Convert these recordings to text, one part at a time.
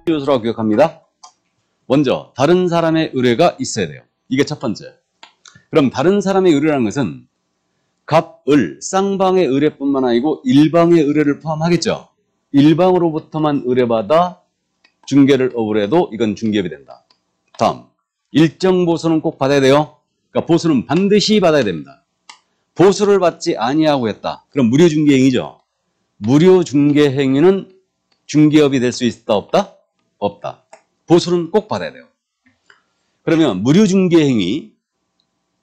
요소라고 기억합니다. 먼저 다른 사람의 의뢰가 있어야 돼요. 이게 첫 번째. 그럼 다른 사람의 의뢰라는 것은 갑을 쌍방의 의뢰뿐만 아니고 일방의 의뢰를 포함하겠죠. 일방으로부터만 의뢰받아 중개를 어불해도 이건 중개업이 된다. 다음, 일정 보수는 꼭 받아야 돼요. 그러니까 보수는 반드시 받아야 됩니다. 보수를 받지 아니하고 했다. 그럼 무료중개행위죠. 무료중개행위는 중개업이 될 수 있다 없다? 없다. 보수는 꼭 받아야 돼요. 그러면 무료중개행위,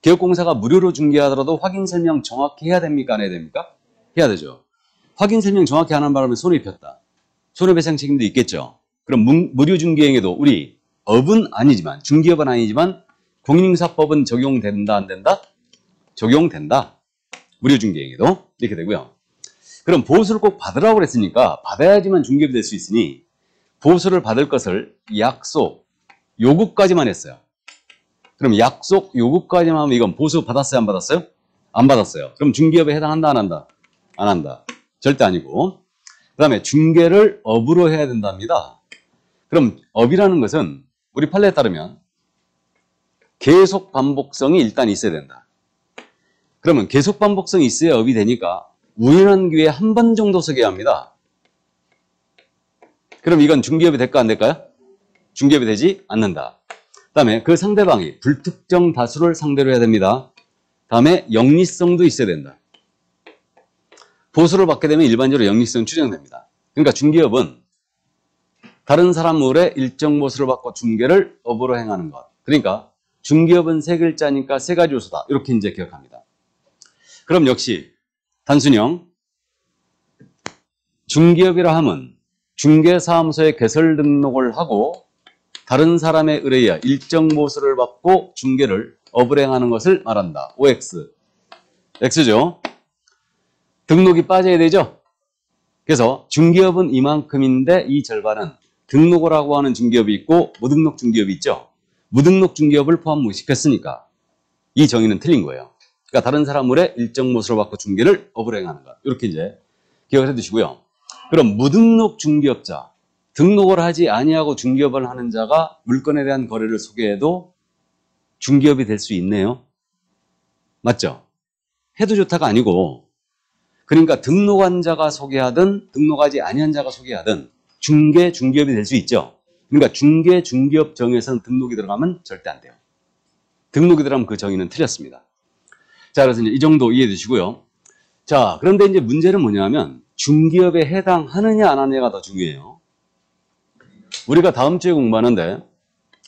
개업공사가 무료로 중개하더라도 확인 설명 정확히 해야 됩니까? 안 해야 됩니까? 해야 되죠. 확인 설명 정확히 안 한 바람에 손해 입혔다. 손해배상 책임도 있겠죠. 그럼 무료중개행위도 우리 업은 아니지만, 중개업은 아니지만 공인인사법은 적용된다 안 된다? 적용된다. 무료중개행위도 이렇게 되고요. 그럼 보수를 꼭 받으라고 그랬으니까 받아야지만 중개업이 될 수 있으니 보수를 받을 것을 약속, 요구까지만 했어요. 그럼 약속, 요구까지만 하면 이건 보수 받았어요? 안 받았어요? 안 받았어요. 그럼 중개업에 해당한다? 안 한다? 안 한다. 절대 아니고. 그 다음에 중개를 업으로 해야 된답니다. 그럼 업이라는 것은 우리 판례에 따르면 계속 반복성이 일단 있어야 된다. 그러면 계속 반복성이 있어야 업이 되니까 우연한 기회에 한 번 정도 서게 합니다. 그럼 이건 중개업이 될까 안 될까요? 중개업이 되지 않는다. 그 다음에 그 상대방이 불특정 다수를 상대로 해야 됩니다. 다음에 영리성도 있어야 된다. 보수를 받게 되면 일반적으로 영리성은 추정됩니다. 그러니까 중개업은 다른 사람 의뢰 일정 보수를 받고 중개를 업으로 행하는 것. 그러니까 중개업은 세 글자니까 세 가지 요소다. 이렇게 이제 기억합니다. 그럼 역시 단순형 중개업이라 함은 중개사무소에 개설 등록을 하고 다른 사람의 의뢰에 일정 보수를 받고 중개를 업을 행하는 것을 말한다. OX. X죠. 등록이 빠져야 되죠. 그래서 중개업은 이만큼인데 이 절반은 등록을 하고 하는 중개업이 있고 무등록 중개업이 있죠. 무등록 중개업을 포함 못 시켰으니까 이 정의는 틀린 거예요. 그러니까 다른 사람 의뢰 일정 보수를 받고 중개를 업을 행하는 것. 이렇게 이제 기억을 해두시고요. 그럼 무등록 중개업자, 등록을 하지 아니하고 중개업을 하는 자가 물건에 대한 거래를 소개해도 중개업이 될 수 있네요. 맞죠? 해도 좋다가 아니고, 그러니까 등록한 자가 소개하든 등록하지 아니한 자가 소개하든 중개업이 될 수 있죠. 그러니까 중개업 정의에서는 등록이 들어가면 절대 안 돼요. 등록이 들어가면 그 정의는 틀렸습니다. 자, 그래서 이제 이 정도 이해해 주시고요. 자, 그런데 이제 문제는 뭐냐면 중개업에 해당하느냐 안 하느냐가 더 중요해요. 우리가 다음 주에 공부하는데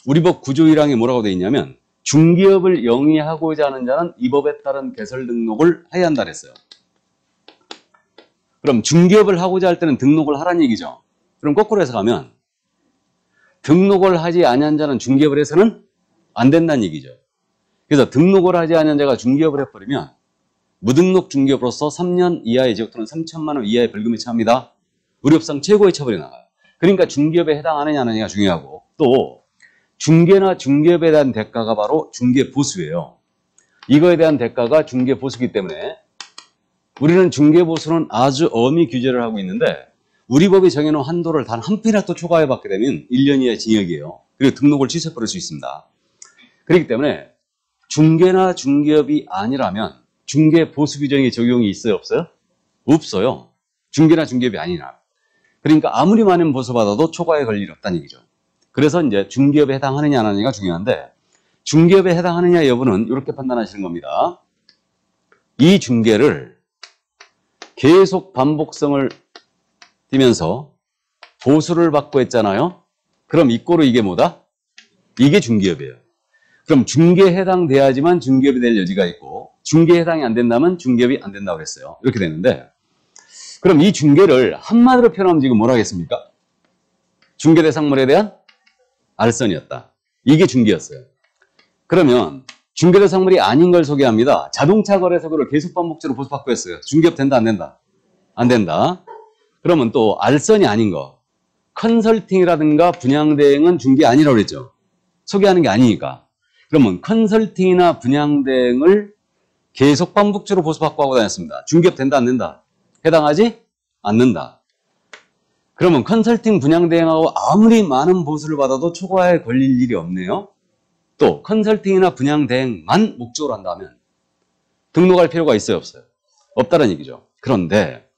우리 법 9조 1항에 뭐라고 되어 있냐면 중개업을 영위하고자 하는 자는 이 법에 따른 개설 등록을 해야 한다 그랬어요. 그럼 중개업을 하고자 할 때는 등록을 하라는 얘기죠. 그럼 거꾸로 해석하면 등록을 하지 아니한 자는 중개업을 해서는 안 된다는 얘기죠. 그래서 등록을 하지 아니한 자가 중개업을 해버리면 무등록 중개업으로서 3년 이하의 징역 또는 3천만 원 이하의 벌금이 처합니다. 우리 법상 최고의 처벌이 나가요. 그러니까 중개업에 해당하느냐 안 하느냐가 중요하고 또 중개나 중개업에 대한 대가가 바로 중개보수예요. 이거에 대한 대가가 중개보수이기 때문에 우리는 중개보수는 아주 엄히 규제를 하고 있는데 우리 법이 정해놓은 한도를 단 한 편이라도 초과해 받게 되면 1년 이하의 징역이에요. 그리고 등록을 취소해버릴 수 있습니다. 그렇기 때문에 중개나 중개업이 아니라면 중개보수 규정의 적용이 있어요? 없어요? 없어요. 중개나 중개업이 아니라. 그러니까 아무리 많은 보수받아도 초과에 걸릴 일 없다는 얘기죠. 그래서 이제 중개업에 해당하느냐 안 하느냐가 중요한데 중개업에 해당하느냐 여부는 이렇게 판단하시는 겁니다. 이 중개를 계속 반복성을 띠면서 보수를 받고 했잖아요. 그럼 이꼬로 이게 뭐다? 이게 중개업이에요. 그럼 중개에 해당돼야지만 중개업이 될 여지가 있고 중개에 해당이 안 된다면 중개업이 안 된다고 그랬어요. 이렇게 되는데 그럼 이 중개를 한마디로 표현하면 지금 뭐라 하겠습니까? 중개대상물에 대한 알선이었다. 이게 중개였어요. 그러면 중개대상물이 아닌 걸 소개합니다. 자동차 거래소를 계속 반복적으로 보수받고 했어요. 중개업 된다 안 된다? 안 된다. 그러면 또 알선이 아닌 거 컨설팅이라든가 분양대행은 중개 아니라고 그랬죠. 소개하는 게 아니니까. 그러면 컨설팅이나 분양대행을 계속 반복적으로 보수받고 하고 다녔습니다. 중개업 된다 안 된다? 해당하지 않는다. 그러면 컨설팅 분양 대행하고 아무리 많은 보수를 받아도 초과에 걸릴 일이 없네요. 또 컨설팅이나 분양 대행만 목적으로 한다면 등록할 필요가 있어요, 없어요? 없다는 얘기죠. 그런데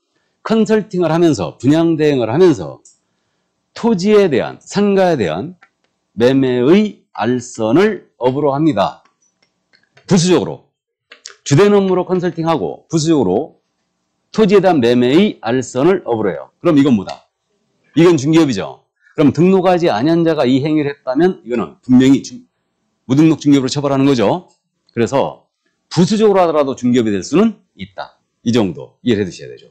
컨설팅을 하면서 분양 대행을 하면서 토지에 대한, 상가에 대한 매매의 알선을 업으로 합니다. 부수적으로 주된 업무로 컨설팅하고 부수적으로 토지에 대한 매매의 알선을 업으로 해요. 그럼 이건 뭐다? 이건 중개업이죠. 그럼 등록하지 아니한 자가 이 행위를 했다면 이거는 분명히 무등록 중개업으로 처벌하는 거죠. 그래서 부수적으로 하더라도 중개업이 될 수는 있다. 이 정도 이해를 해두셔야 되죠.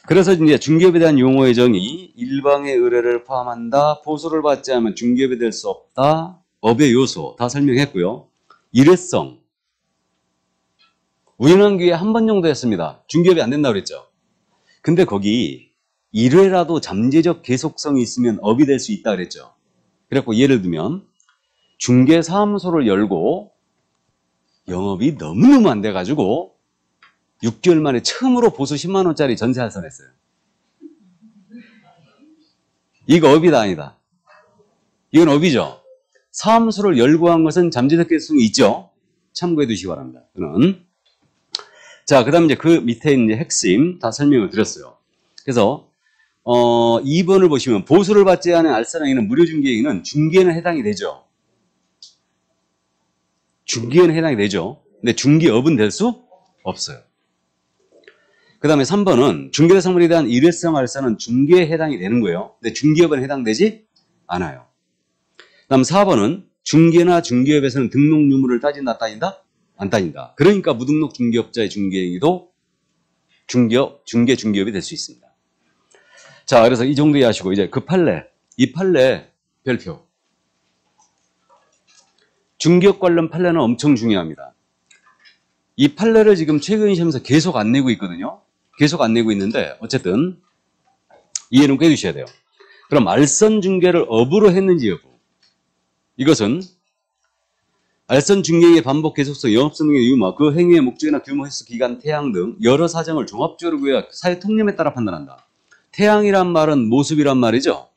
그래서 이제 중개업에 대한 용어의 정의, 일방의 의뢰를 포함한다. 보수를 받지 않으면 중개업이 될 수 없다. 법의 요소 다 설명했고요. 일회성. 우연한 기회에 한 번 정도 했습니다. 중개업이 안 된다고 그랬죠. 근데 거기 1회라도 잠재적 계속성이 있으면 업이 될 수 있다 그랬죠. 그래갖고 예를 들면 중개사무소를 열고 영업이 너무너무 안 돼가지고 6개월 만에 처음으로 보수 10만 원짜리 전세 알선했어요. 이거 업이다 아니다? 이건 업이죠. 사무소를 열고 한 것은 잠재적 계속성이 있죠. 참고해 두시기 바랍니다. 저는. 자, 그 다음에 이제 그 밑에 이제 핵심 다 설명을 드렸어요. 그래서 2번을 보시면 보수를 받지 않은 알선행위는 무료중개행위는 중개에는 해당이 되죠. 중개에는 해당이 되죠. 근데 중개업은 될 수 없어요. 그 다음에 3번은 중개대상물에 대한 일회성 알선은 중개에 해당이 되는 거예요. 근데 중개업은 해당되지 않아요. 그 다음 4번은 중개나 중개업에서는 등록 유무를 따진다, 따진다? 안 따진다. 그러니까 무등록 중개업자의 중개행위도 중개업이 될 수 있습니다. 자, 그래서 이 정도 이해하시고 이제 그 판례, 이 판례 별표. 중개업 관련 판례는 엄청 중요합니다. 이 판례를 지금 최근 시험에서 계속 안 내고 있거든요. 계속 안 내고 있는데 어쨌든 이해는 꽤 해주셔야 돼요. 그럼 알선 중개를 업으로 했는지 여부. 이것은 알선 중개의 반복 계속성, 영업성 등의 유무, 그 행위의 목적이나 규모, 횟수, 기간, 태양 등 여러 사정을 종합적으로 구해 사회 통념에 따라 판단한다. 태양이란 말은 모습이란 말이죠.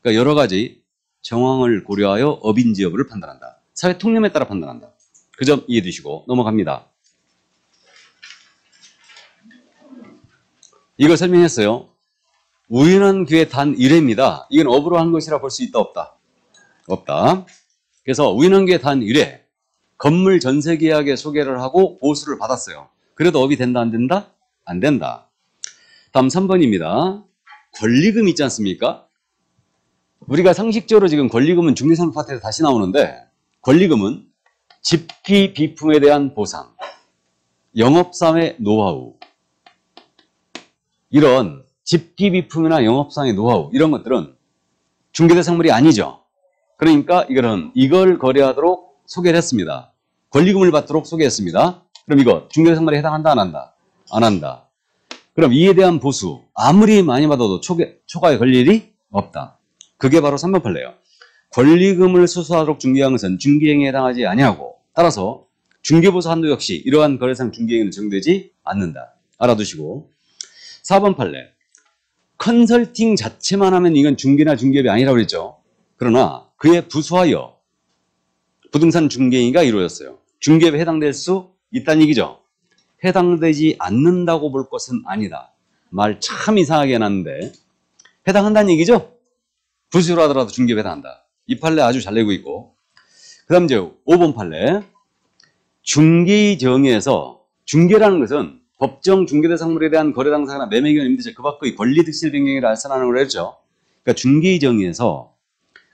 그러니까 여러 가지 정황을 고려하여 업인지 여부를 판단한다. 사회 통념에 따라 판단한다. 그 점 이해해 두시고 넘어갑니다. 이걸 설명했어요. 우연한 기회 단 1회입니다. 이건 업으로 한 것이라 볼 수 있다, 없다? 없다. 그래서 우연한 기회 단 1회. 건물 전세 계약에 소개를 하고 보수를 받았어요. 그래도 업이 된다, 안 된다? 안 된다. 다음 3번입니다. 권리금 있지 않습니까? 우리가 상식적으로 지금 권리금은 중개상품 파트에서 다시 나오는데 권리금은 집기 비품에 대한 보상, 영업사의 노하우, 이런 집기 비품이나 영업상의 노하우 이런 것들은 중개대상물이 아니죠. 그러니까 이걸 거래하도록 소개를 했습니다. 권리금을 받도록 소개했습니다. 그럼 이거 중개대상물에 해당한다, 안 한다? 안 한다. 그럼 이에 대한 보수 아무리 많이 받아도 초과에 걸릴 일이 없다. 그게 바로 3번 판례예요. 권리금을 수수하도록 중개한 것은 중개행위에 해당하지 아니하고 따라서 중개보수 한도 역시 이러한 거래상 중개행위는 적용되지 않는다. 알아두시고 4번 판례. 컨설팅 자체만 하면 이건 중개나 중개업이 아니라고 그랬죠. 그러나 그에 부수하여 부동산 중개행위가 이루어졌어요. 중개업에 해당될 수 있다는 얘기죠. 해당되지 않는다고 볼 것은 아니다. 말 참 이상하게 해놨는데 해당한다는 얘기죠. 부수로 하더라도 중개업에 해당한다. 이 판례 아주 잘 내고 있고 그 다음 이제 5번 판례. 중개의 정의에서 중개라는 것은 법정 중개대상물에 대한 거래 당사자나 매매기관 임대차 그 밖의 권리 득실 변경을 알선하는 걸 했죠. 그러니까 중개의 정의에서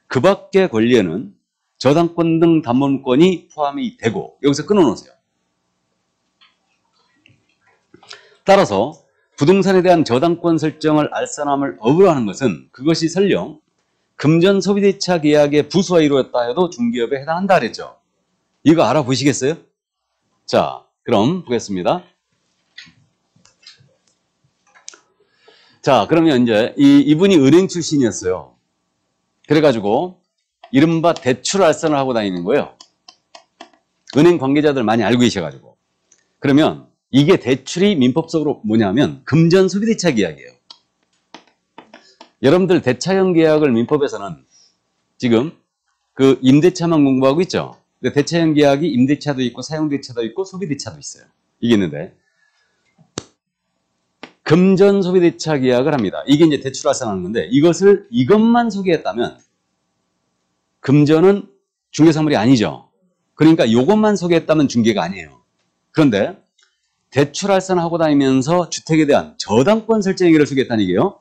그 밖의 권리에는 저당권 등 담보권이 포함이 되고 여기서 끊어놓으세요. 따라서 부동산에 대한 저당권 설정을 알선함을 업으로 하는 것은 그것이 설령 금전 소비대차 계약의 부수와 이루어졌다 해도 중개업에 해당한다 그랬죠. 이거 알아보시겠어요? 자, 그럼 보겠습니다. 자, 그러면 이제 이분이 은행 출신이었어요. 그래가지고 이른바 대출 알선을 하고 다니는 거예요. 은행 관계자들 많이 알고 계셔가지고. 그러면 이게 대출이 민법적으로 뭐냐면 금전 소비대차 계약이에요. 여러분들 대차형 계약을 민법에서는 지금 그 임대차만 공부하고 있죠. 근데 대차형 계약이 임대차도 있고 사용대차도 있고 소비대차도 있어요. 이게 있는데 금전 소비대차 계약을 합니다. 이게 이제 대출할성하는 건데 이것만 소개했다면 금전은 중개사물이 아니죠. 그러니까 이것만 소개했다면 중개가 아니에요. 그런데 대출할선하고 다니면서 주택에 대한 저당권 설정행위를 소개했다는 얘기예요.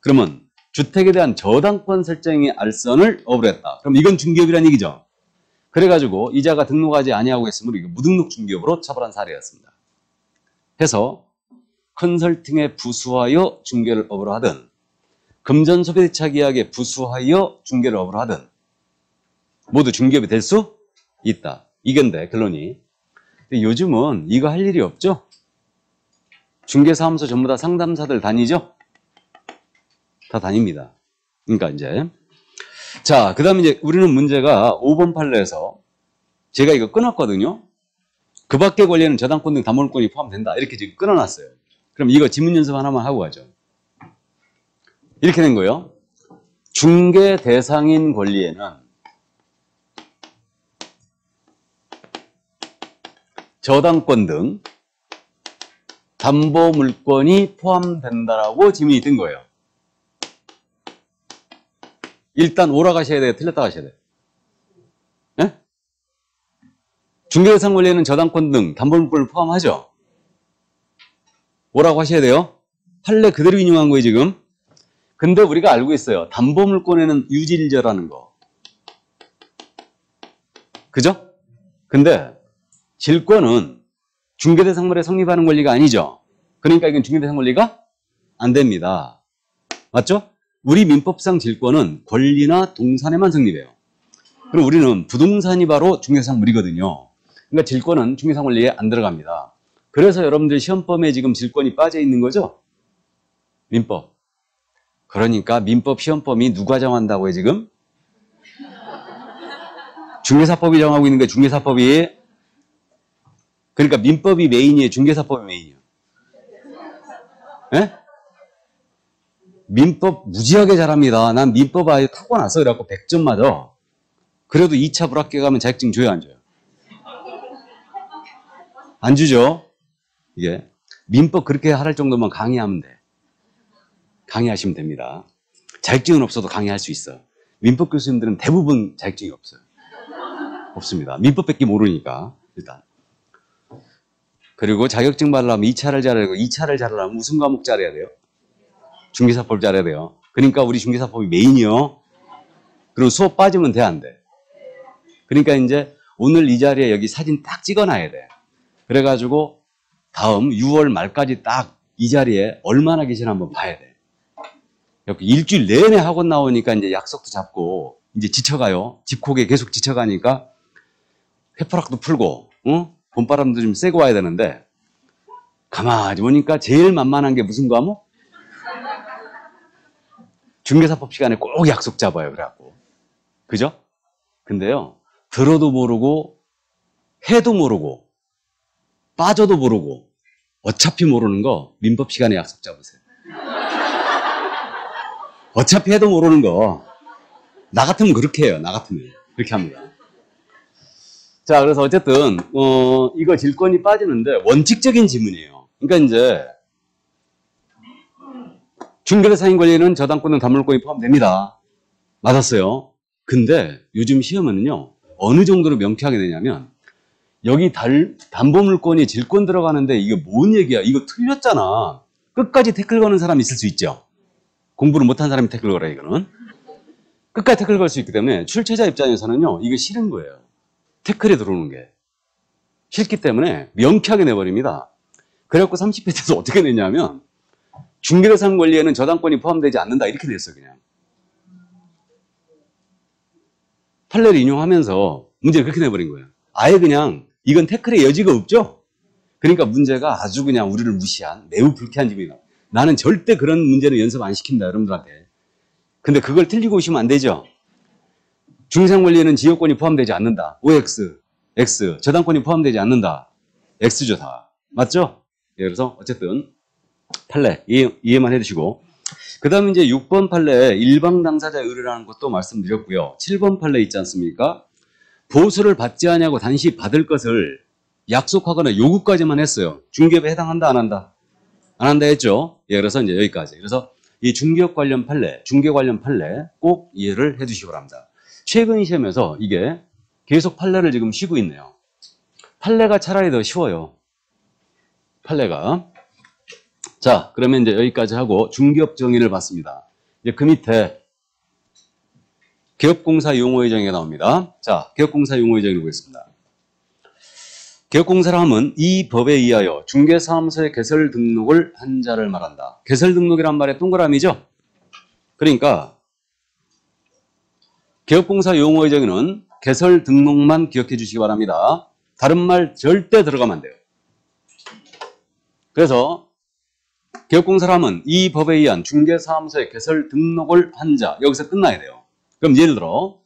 그러면 주택에 대한 저당권 설정의 알선을 업으로 했다. 그럼 이건 중개업이라는 얘기죠. 그래가지고 이자가 등록하지 아니하고 했으므로 이거 무등록 중개업으로 처벌한 사례였습니다. 해서 컨설팅에 부수하여 중개를 업으로 하든 금전 소비대차 계약에 부수하여 중개를 업으로 하든 모두 중개업이 될 수 있다. 이건데 결론이. 근데 요즘은 이거 할 일이 없죠. 중개사무소 전부 다 상담사들 다니죠. 다 다닙니다. 그러니까 이제 자, 그 다음에 이제 우리는 문제가 5번 판례에서 제가 이거 끊었거든요. 그 밖의 권리에는 저당권 등 담보물권이 포함된다. 이렇게 지금 끊어놨어요. 그럼 이거 지문 연습 하나만 하고 가죠. 이렇게 된 거예요. 중개 대상인 권리에는 저당권 등 담보물권이 포함된다라고 지문이 뜬 거예요. 일단 오라가셔야 돼요? 틀렸다 가셔야 돼요? 예? 중개대상 권리에는 저당권 등 담보물권을 포함하죠? 오라고 하셔야 돼요? 판례 그대로 인용한 거예요, 지금. 근데 우리가 알고 있어요. 담보물권에는 유질저라는 거. 그죠? 근데 질권은 중개대상물에 성립하는 권리가 아니죠. 그러니까 이건 중개대상 권리가 안 됩니다. 맞죠? 우리 민법상 질권은 권리나 동산에만 성립해요. 그리고 우리는 부동산이 바로 중개대상물이거든요. 그러니까 질권은 중개대상 권리에 안 들어갑니다. 그래서 여러분들 시험범위에 지금 질권이 빠져 있는 거죠? 민법. 그러니까 민법 시험범위 누가 정한다고요, 지금? 중개사법이 정하고 있는 게 중개사법이. 그러니까 민법이 메인이에요, 중개사법이 메인이에요. 예? 민법 무지하게 잘합니다. 난 민법 아예 타고나서 그래갖고 100점 맞아. 그래도 2차 불합격 가면 자격증 줘요, 안 줘요? 안 주죠? 이게 민법 그렇게 할 정도면 강의하면 돼. 강의하시면 됩니다. 자격증은 없어도 강의할 수 있어. 민법 교수님들은 대부분 자격증이 없어요. 없습니다. 민법밖에 모르니까 일단. 그리고 자격증 받으려면 2차를 잘해야 되고 2차를 잘하려면 무슨 과목 잘해야 돼요? 중개사법 잘해야 돼요. 그러니까 우리 중개사법이 메인이요. 그리고 수업 빠지면 돼, 안 돼? 그러니까 이제 오늘 이 자리에 여기 사진 딱 찍어놔야 돼. 그래가지고 다음 6월 말까지 딱 이 자리에 얼마나 계시나 한번 봐야 돼. 이렇게 일주일 내내 학원 나오니까 이제 약속도 잡고 이제 지쳐가요. 집콕에 계속 지쳐가니까 회포락도 풀고, 봄바람도 좀 쐬고 와야 되는데 가만히 보니까 제일 만만한 게 무슨 과목? 중개사법 시간에 꼭 약속 잡아요. 그래갖고. 그죠? 근데요, 들어도 모르고, 해도 모르고, 빠져도 모르고, 어차피 모르는 거 민법 시간에 약속 잡으세요. 어차피 해도 모르는 거, 나 같으면 그렇게 해요. 나 같으면. 그렇게 합니다. 자, 그래서 어쨌든, 이거 질권이 빠지는데 원칙적인 지문이에요. 그러니까 이제, 중개대상인 권리에는 저당권은 담보물권이 포함됩니다. 맞았어요. 근데 요즘 시험은요, 어느 정도로 명쾌하게 되냐면, 여기 담보물권이 질권 들어가는데 이게 뭔 얘기야? 이거 틀렸잖아. 끝까지 태클 거는 사람이 있을 수 있죠. 공부를 못한 사람이 태클 걸어요, 이거는. 끝까지 태클 걸 수 있기 때문에 출제자 입장에서는요, 이거 싫은 거예요. 태클에 들어오는 게. 싫기 때문에 명쾌하게 내버립니다. 그래갖고 30회 때도 어떻게 냈냐면, 중개대상 권리에는 저당권이 포함되지 않는다. 이렇게 됐어요, 그냥. 판례를 인용하면서 문제를 그렇게 내버린 거예요. 아예 그냥 이건 태클의 여지가 없죠? 그러니까 문제가 아주 그냥 우리를 무시한 매우 불쾌한 지문이다. 나는 절대 그런 문제는 연습 안 시킵니다, 여러분들한테. 근데 그걸 틀리고 오시면 안 되죠? 중개상 권리에는 지역권이 포함되지 않는다. OX, X. 저당권이 포함되지 않는다. X죠, 다. 맞죠? 예, 그래서 어쨌든 판례 이해만 해두시고 그 다음에 이제 6번 판례에 일방 당사자 의뢰라는 것도 말씀드렸고요. 7번 판례 있지 않습니까? 보수를 받지 않냐고 단시 받을 것을 약속하거나 요구까지만 했어요. 중개업에 해당한다, 안 한다? 안 한다 했죠? 예, 그래서 이제 여기까지. 그래서 이 중개업 관련 판례, 중개 관련 판례 꼭 이해를 해 두시기 바랍니다. 최근 시험에서 이게 계속 판례를 지금 쉬고 있네요. 판례가 차라리 더 쉬워요. 판례가. 자, 그러면 이제 여기까지 하고 중개업 정의를 봤습니다. 이제 그 밑에 개업공사 용어의 정의가 나옵니다. 자, 개업공사 용어의 정의를 보겠습니다. 개업공사라 함은 이 법에 의하여 중개사무소의 개설 등록을 한 자를 말한다. 개설 등록이란 말의 동그라미죠? 그러니까 개업공사 용어의 정의는 개설 등록만 기억해 주시기 바랍니다. 다른 말 절대 들어가면 안 돼요. 그래서 개업공사라 함은 이 법에 의한 중개사무소의 개설 등록을 한 자, 여기서 끝나야 돼요. 그럼 예를 들어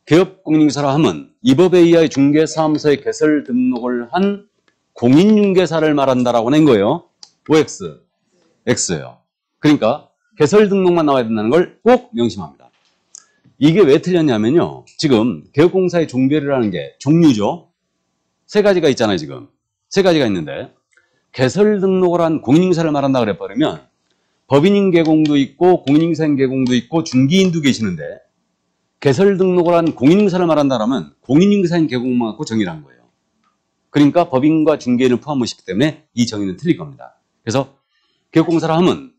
개업공인중개사라 함은 이 법에 의하여 중개사무소의 개설 등록을 한 공인중개사를 말한다라고 낸 거예요. OX, X예요. 그러니까 개설 등록만 나와야 된다는 걸 꼭 명심합니다. 이게 왜 틀렸냐면요. 지금 개업공사의 종별이라는 게 종류죠. 세 가지가 있잖아요, 지금. 세 가지가 있는데 개설 등록을 한 공인중개사를 말한다 그래버리면 법인인 개공도 있고 공인중개사인 개공도 있고 중개인도 계시는데 개설 등록을 한 공인중개사를 말한다면 공인중개사인 개공만 갖고 정의를 한 거예요. 그러니까 법인과 중개인을 포함을 시키기 때문에 이 정의는 틀릴 겁니다. 그래서 개업공사라 함은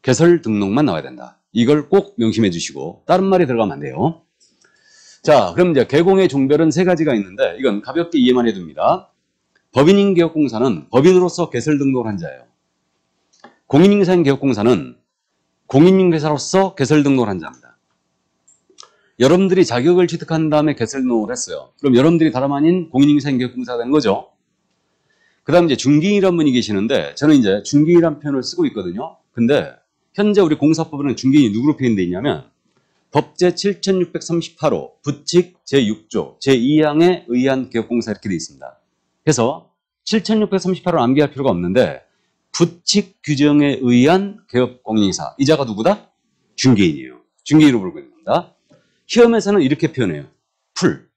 개설 등록만 나와야 된다. 이걸 꼭 명심해 주시고 다른 말이 들어가면 안 돼요. 자, 그럼 이제 개공의 종별은 세 가지가 있는데 이건 가볍게 이해만 해둡니다. 법인인 개업공사는 법인으로서 개설 등록을 한 자예요. 공인중개사인 개업공사는 공인중개사로서 개설 등록을 한 자입니다. 여러분들이 자격을 취득한 다음에 개설 등록을 했어요. 그럼 여러분들이 다름 아닌 공인중개사인 개업공사가 된 거죠. 그 다음 이제 중개인이라는 분이 계시는데 저는 이제 중개인이라는 표현을 쓰고 있거든요. 근데 현재 우리 공사법에는 중개인이 누구로 표현되어 있냐면 법제 7638호 부칙 제6조 제2항에 의한 개업공사 이렇게 되어 있습니다. 그래서 7638호를 암기할 필요가 없는데 부칙 규정에 의한 개업공인중개사 이 자가 누구다? 중개인이에요. 중개인으로 부르고 있는 겁니다. 시험에서는 이렇게 표현해요. 풀.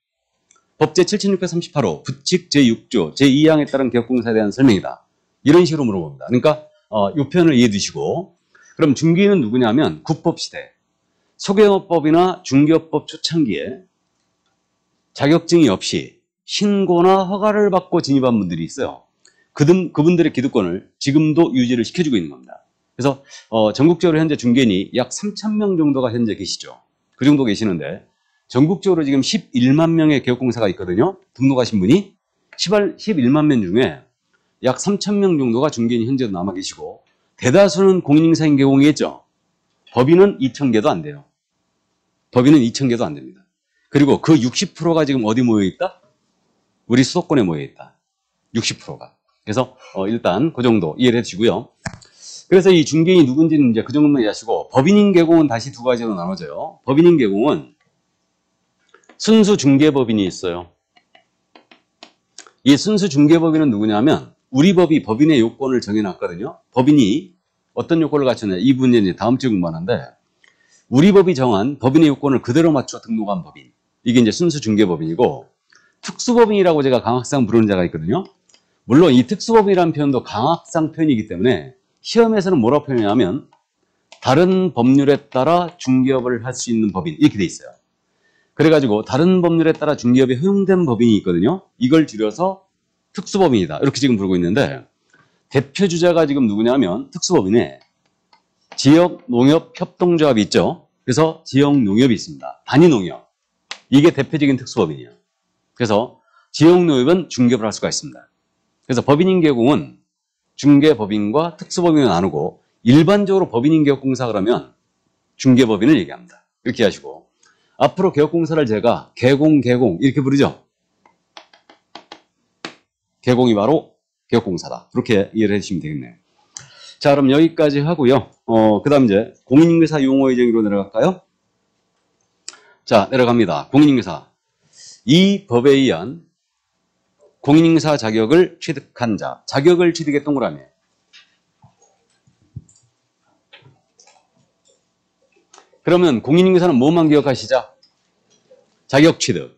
법제 7638호 부칙 제6조 제2항에 따른 개업공사에 대한 설명이다. 이런 식으로 물어봅니다. 그러니까 이 표현을 이해해 두시고 그럼 중개인은 누구냐면 국법시대 소개업법이나 중개업법 초창기에 자격증이 없이 신고나 허가를 받고 진입한 분들이 있어요. 그분들의 기득권을 지금도 유지를 시켜주고 있는 겁니다. 그래서 전국적으로 현재 중개인이 약 3,000명 정도가 현재 계시죠. 그 정도 계시는데 전국적으로 지금 11만 명의 개업공사가 있거든요. 등록하신 분이 11만 명 중에 약 3,000명 정도가 중개인이 현재도 남아 계시고 대다수는 공인중개사인 개공이겠죠. 법인은 2,000개도 안 돼요. 법인은 2,000개도 안 됩니다. 그리고 그 60%가 지금 어디 모여 있다? 우리 수도권에 모여 있다. 60%가. 그래서 일단 그 정도 이해를 해주시고요. 그래서 이 중개인이 누군지는 이제 그 정도만 이해하시고 법인인 개공은 다시 두 가지로 나눠져요. 법인인 개공은 순수 중개법인이 있어요. 이 순수 중개법인은 누구냐면 우리 법이 법인의 요건을 정해놨거든요. 법인이 어떤 요건을 갖추냐 이 부분은 이제 다음 주에 공부하는데 우리 법이 정한 법인의 요건을 그대로 맞춰 등록한 법인 이게 이제 순수 중개법인이고 특수법인이라고 제가 강학상 부르는 자가 있거든요. 물론 이 특수법인이라는 표현도 강학상 표현이기 때문에 시험에서는 뭐라고 표현하냐면 다른 법률에 따라 중개업을 할 수 있는 법인 이렇게 돼 있어요. 그래가지고 다른 법률에 따라 중개업이 허용된 법인이 있거든요. 이걸 줄여서 특수법인이다 이렇게 지금 부르고 있는데 대표 주자가 지금 누구냐면 특수법인에 지역농협협동조합이 있죠. 그래서 지역농협이 있습니다. 단위농협 이게 대표적인 특수법인이에요. 그래서 지역농협은 중개업을 할 수가 있습니다. 그래서 법인인 개공은 중개법인과 특수법인을 나누고 일반적으로 법인인 개업공사 그러면 중개법인을 얘기합니다. 이렇게 하시고 앞으로 개업공사를 제가 개공 이렇게 부르죠. 개공이 바로 개업공사다. 그렇게 이해를 해주시면 되겠네요. 자, 그럼 여기까지 하고요. 그 다음 이제 공인중개사 용어의 정의로 내려갈까요? 자, 내려갑니다. 공인중개사. 이 법에 의한 공인중개사 자격을 취득한 자. 자격을 취득의 동그라미. 그러면 공인인계사는 뭐만 기억하시자? 자격 취득.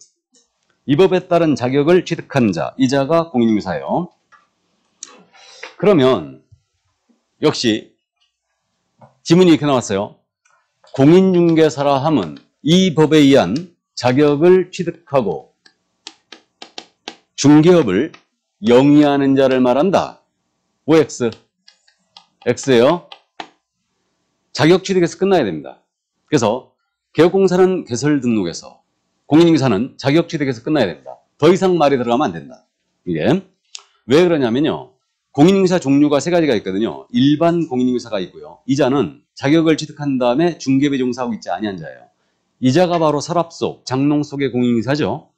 이 법에 따른 자격을 취득한 자, 이 자가 공인인계사예요. 그러면 역시 지문이 이렇게 나왔어요. 공인중개사라 함은 이 법에 의한 자격을 취득하고 중개업을 영위하는 자를 말한다. OX. X예요. 자격 취득에서 끝나야 됩니다. 그래서 개업공사는 개설 등록에서, 공인인계사는 자격 취득에서 끝나야 됩니다. 더 이상 말이 들어가면 안 된다. 이게 왜 그러냐면요. 공인인계사 종류가 세 가지가 있거든요. 일반 공인인계사가 있고요. 이자는 자격을 취득한 다음에 중개업에 종사하고 있지 아니한 자예요. 이자가 바로 서랍 속, 장롱 속의 공인인계사죠.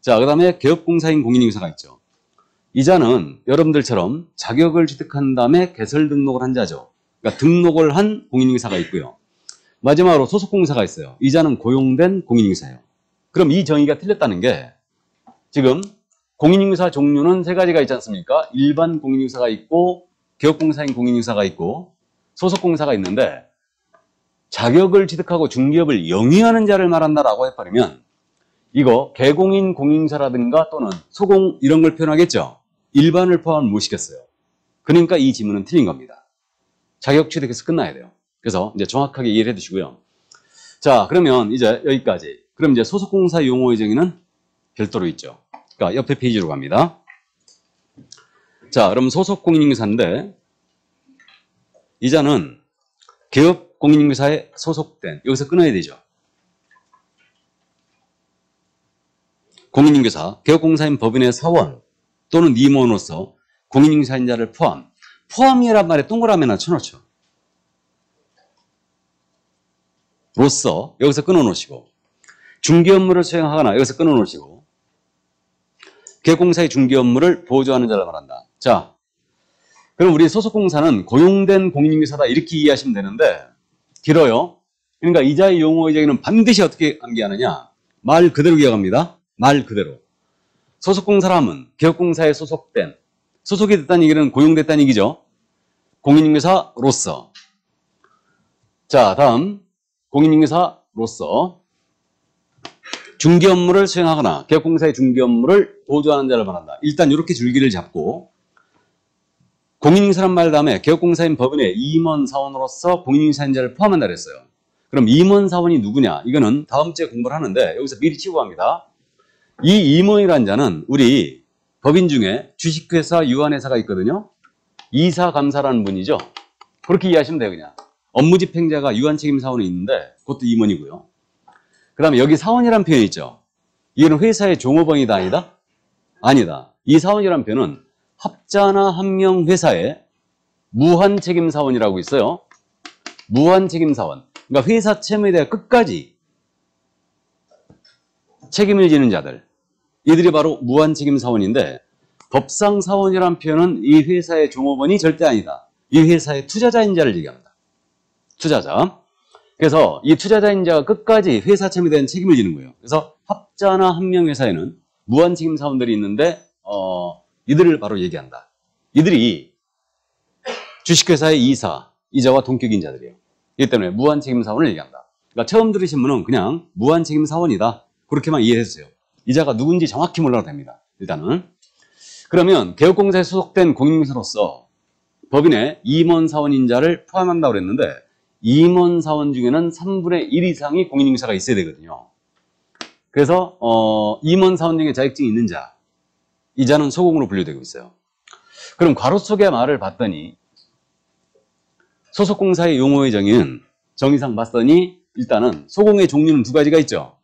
자, 그 다음에 개업공사인 공인인계사가 있죠. 이자는 여러분들처럼 자격을 취득한 다음에 개설 등록을 한 자죠. 그러니까 등록을 한 공인인계사가 있고요. 마지막으로 소속공사가 있어요. 이자는 고용된 공인인계사예요. 그럼 이 정의가 틀렸다는 게 지금 공인인계사 종류는 세 가지가 있지 않습니까? 일반 공인인계사가 있고 개업공사인 공인인계사가 있고 소속공사가 있는데 자격을 취득하고 중개업을 영위하는 자를 말한다라고 해버리면 이거 개공인 공인인계사라든가 또는 소공 이런 걸 표현하겠죠? 일반을 포함하면 못 시켰어요. 그러니까 이 지문은 틀린 겁니다. 자격 취득해서 끝나야 돼요. 그래서 이제 정확하게 이해를 해두시고요. 자, 그러면 이제 여기까지. 그럼 이제 소속공사 용어의 정의는 별도로 있죠. 그러니까 옆에 페이지로 갑니다. 자, 그럼 소속 공인인계사인데 이자는 개업 공인인계사에 소속된, 여기서 끊어야 되죠. 공인인계사, 개업공사인 법인의 사원 또는 임원으로서 공인인계사인 자를 포함이란 말에 동그라미 하나 쳐놓죠. 로서 여기서 끊어놓으시고 중개 업무를 수행하거나 여기서 끊어놓으시고 개업공사의 중개 업무를 보조하는 자를 말한다. 자, 그럼 우리 소속공사는 고용된 공인인계사다 이렇게 이해하시면 되는데 길어요. 그러니까 이자의 용어의 정의는 반드시 어떻게 암기하느냐? 말 그대로 기억합니다. 말 그대로. 소속공사라면 개업공사에 소속된, 소속이 됐다는 얘기는 고용됐다는 얘기죠. 공인인계사로서. 자, 다음 공인인계사로서 중개 업무를 수행하거나 개업공사의 중개 업무를 보조하는 자를 말한다. 일단 이렇게 줄기를 잡고 공인인계사란 말 다음에 개업공사인 법인의 임원 사원으로서 공인인계사인 자를 포함한다 그랬어요. 그럼 임원 사원이 누구냐? 이거는 다음 주에 공부를 하는데 여기서 미리 치고 갑니다. 이 임원이라는 자는 우리 법인 중에 주식회사, 유한회사가 있거든요. 이사감사라는 분이죠. 그렇게 이해하시면 돼요. 그냥 업무집행자가 유한책임사원이 있는데 그것도 임원이고요. 그 다음에 여기 사원이라는 표현이 있죠. 이거는 회사의 종업원이다 아니다? 아니다. 이 사원이라는 표현은 합자나 한명 회사의 무한책임사원이라고 있어요. 무한책임사원. 그러니까 회사 채무에 대해 끝까지 책임을 지는 자들. 이들이 바로 무한책임사원인데 법상 사원이라는 표현은 이 회사의 종업원이 절대 아니다. 이 회사의 투자자인 자를 얘기합니다. 투자자. 그래서 이 투자자인 자가 끝까지 회사 채무에 대한 책임을 지는 거예요. 그래서 합자나 한명 회사에는 무한책임 사원들이 있는데 이들을 바로 얘기한다. 이들이 주식회사의 이자와 동격인 자들이에요. 이기 때문에 무한책임 사원을 얘기한다. 그러니까 처음 들으신 분은 그냥 무한책임 사원이다. 그렇게만 이해해주세요. 이자가 누군지 정확히 몰라도 됩니다. 일단은. 그러면 개업공사에 소속된 공인인계사로서 법인의 임원 사원인 자를 포함한다고 그랬는데 임원 사원 중에는 3분의 1 이상이 공인인계사가 있어야 되거든요. 그래서 임원 사원 중에 자격증이 있는 자, 이 자는 소공으로 분류되고 있어요. 그럼 괄호 속의 말을 봤더니 소속공사의 용어의 정의는 정의상 봤더니 일단은 소공의 종류는 두 가지가 있죠.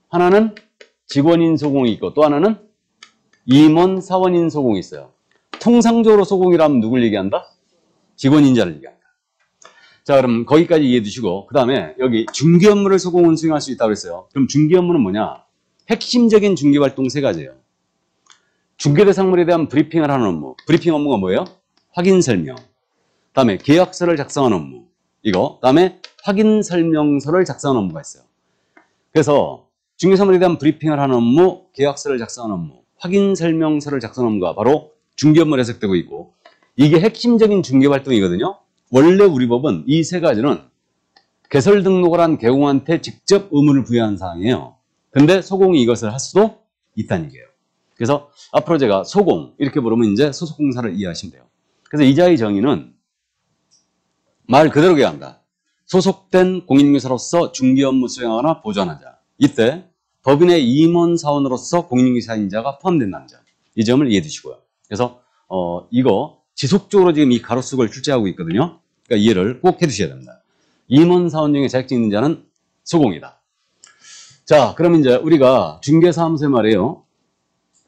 하나는 직원인 소공이 있고 또 하나는 임원 사원인 소공이 있어요. 통상적으로 소공이라면 누굴 얘기한다? 직원인자를 얘기한다. 자, 그럼 거기까지 이해해 두시고 그 다음에 여기 중개 업무를 소공은 수행할 수 있다고 했어요. 그럼 중개 업무는 뭐냐? 핵심적인 중개 활동 세 가지예요. 중개 대상물에 대한 브리핑을 하는 업무. 브리핑 업무가 뭐예요? 확인 설명. 다음에 계약서를 작성하는 업무. 이거. 다음에 확인 설명서를 작성하는 업무가 있어요. 그래서 중개 사물에 대한 브리핑을 하는 업무, 계약서를 작성하는 업무, 확인 설명서를 작성하는 업무가 바로 중개 업무로 해석되고 있고 이게 핵심적인 중개 활동이거든요. 원래 우리 법은 이 세 가지는 개설 등록을 한 개공한테 직접 의무를 부여한 사항이에요. 근데 소공이 이것을 할 수도 있다는 얘기예요. 그래서 앞으로 제가 소공 이렇게 부르면 이제 소속공사를 이해하시면 돼요. 그래서 이자의 정의는 말 그대로 기한다. 소속된 공인인증사로서 중개 업무 수행하거나 보조하는 자. 이때 법인의 임원사원으로서 공인인증사인자가 포함된다는 점. 이 점을 이해해 두시고요. 그래서 이거 지속적으로 지금 이 가로수를 출제하고 있거든요. 그러니까 이해를 꼭 해 두셔야 됩니다. 임원사원 중에 자격증 있는 자는 소공이다. 자, 그럼 이제 우리가 중개사무소에 말이에요.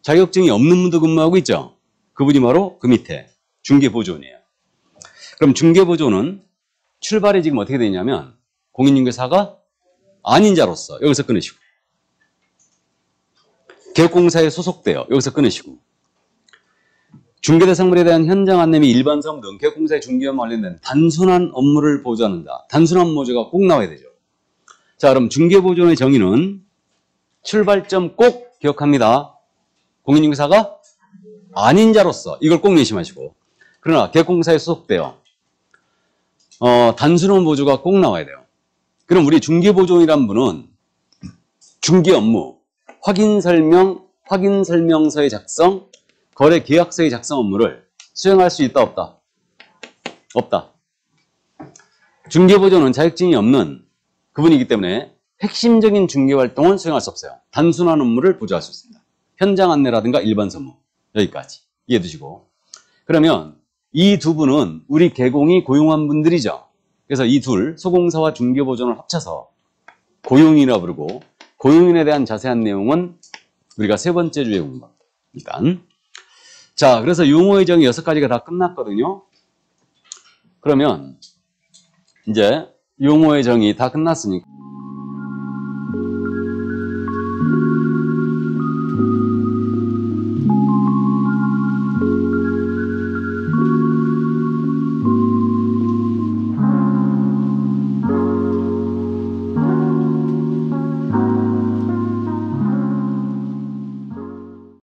자격증이 없는 분도 근무하고 있죠. 그분이 바로 그 밑에 중개보조원이에요. 그럼 중개보조원은 출발이 지금 어떻게 되냐면 공인중개사가 아닌 자로서 여기서 끊으시고 개업공사에 소속되어 여기서 끊으시고 중개대상물에 대한 현장 안내 및 일반 사무 등 개업공사의 중개업과 관련된 단순한 업무를 보조하는 자. 단순한 보조가 꼭 나와야 되죠. 자, 그럼 중개보조원의 정의는 출발점 꼭 기억합니다. 공인중개사가 아닌 자로서 이걸 꼭 명심하시고 그러나 개업공사에 소속되어 단순한 보조가 꼭 나와야 돼요. 그럼 우리 중개보조원이란 분은 중개 업무, 확인설명서의 작성, 거래계약서의 작성 업무를 수행할 수 있다, 없다? 없다. 중개보조원은 자격증이 없는 그분이기 때문에 핵심적인 중개활동은 수행할 수 없어요. 단순한 업무를 보조할 수 있습니다. 현장 안내라든가 일반 업무 여기까지 이해해 두시고 그러면 이 두 분은 우리 개공이 고용한 분들이죠. 그래서 이 둘 소공사와 중개보조원을 합쳐서 고용인이라 부르고 고용인에 대한 자세한 내용은 우리가 세 번째 주에 공부합니다. 일단 자, 그래서 용어의 정의 6가지가 다 끝났거든요. 그러면 이제 용어의 정의 다 끝났으니까